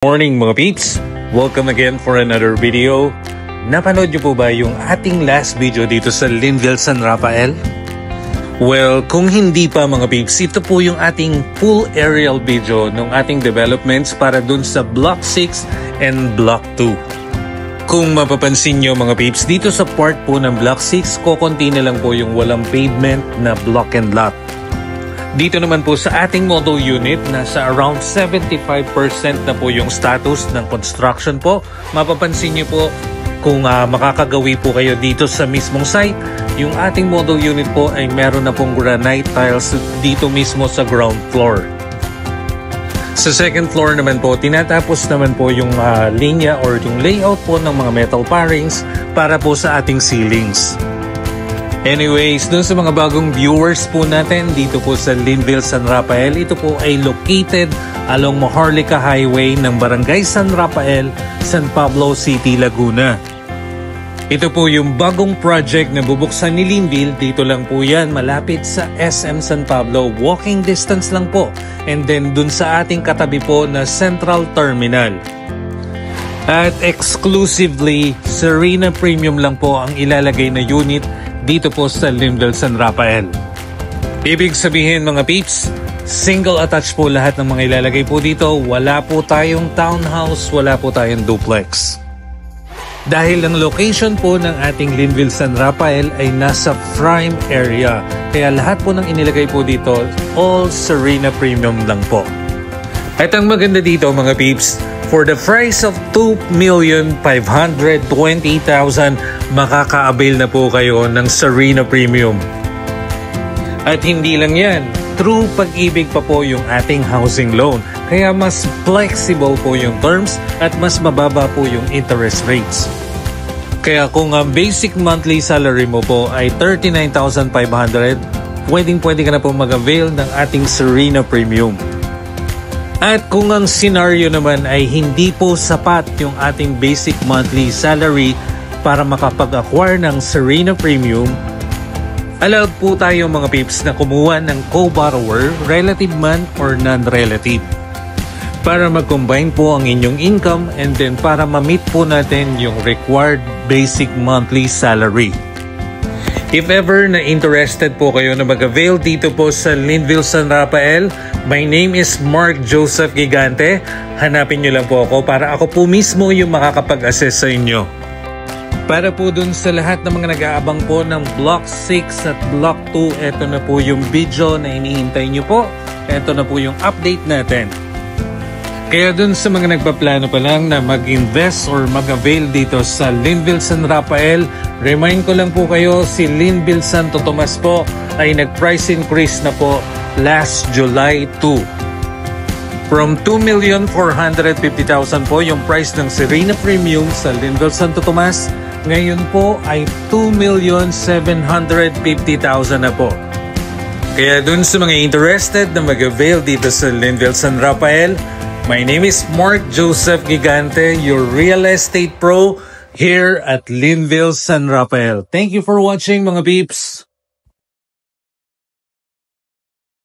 Morning mga peeps! Welcome again for another video. Napanood niyo po ba yung ating last video dito sa Linville San Rafael? Well, kung hindi pa mga peeps, ito po yung ating full aerial video ng ating developments para dun sa Block 6 and Block 2. Kung mapapansin nyo mga peeps, dito sa part po ng Block 6, kokonti na lang po yung walang pavement na block and lot. Dito naman po sa ating model unit, nasa around 75% na po yung status ng construction po. Mapapansin niyo po kung makakagawi po kayo dito sa mismong site. Yung ating model unit po ay meron na pong granite tiles dito mismo sa ground floor. Sa second floor naman po, tinatapos naman po yung linya or yung layout po ng mga metal parings para po sa ating ceilings. Anyways, dun sa mga bagong viewers po natin dito po sa Linville San Rafael, ito po ay located along Maharlika Highway ng Barangay San Rafael, San Pablo City, Laguna. Ito po yung bagong project na bubuksan ni Linville. Dito lang po yan, malapit sa SM San Pablo. Walking distance lang po. And then dun sa ating katabi po na Central Terminal. At exclusively, Serena Premium lang po ang ilalagay na unit dito po sa Linville San Rafael. Ibig sabihin mga peeps, single attached po lahat ng mga ilalagay po dito. Wala po tayong townhouse, wala po tayong duplex. Dahil ang location po ng ating Linville San Rafael ay nasa prime area, kaya lahat po ng inilagay po dito, all Serena Premium lang po. At ang maganda dito mga peeps, for the price of 2,520,000, makaka-avail na po kayo ng Serena Premium. At hindi lang yan, true pag-ibig pa po yung ating housing loan. Kaya mas flexible po yung terms at mas mababa po yung interest rates. Kaya kung ang basic monthly salary mo po ay 39,500, pwedeng-pwede ka na po mag-avail ng ating Serena Premium. At kung ang scenario naman ay hindi po sapat yung ating basic monthly salary para makapag-acquire ng Serena Premium, allowed po tayo mga peeps na kumuha ng co-borrower, relative man or non-relative, para mag-combine po ang inyong income and then para ma-meet po natin yung required basic monthly salary. If ever na interested po kayo na mag-avail dito po sa Linville San Rafael, my name is Mark Joseph Gigante. Hanapin nyo lang po ako para ako po mismo yung makakapag-assess sa inyo. Para po dun sa lahat ng mga nag-aabang po ng Block 6 at Block 2, eto na po yung video na iniintay nyo po. Eto na po yung update natin. Kaya dun sa mga nagpaplano pa lang na mag-invest or mag-avail dito sa Linville San Rafael, remind ko lang po kayo, si Linville Santo Tomas po ay nag-price increase na po last July 2. From 2,450,000 po yung price ng Serena Premium sa Linville Santo Tomas, ngayon po ay 2,750,000 na po. Kaya dun sa mga interested na mag-avail dito sa Linville San Rafael, my name is Mark Joseph Gigante, your real estate pro here at Linville San Rafael. Thank you for watching mga peeps.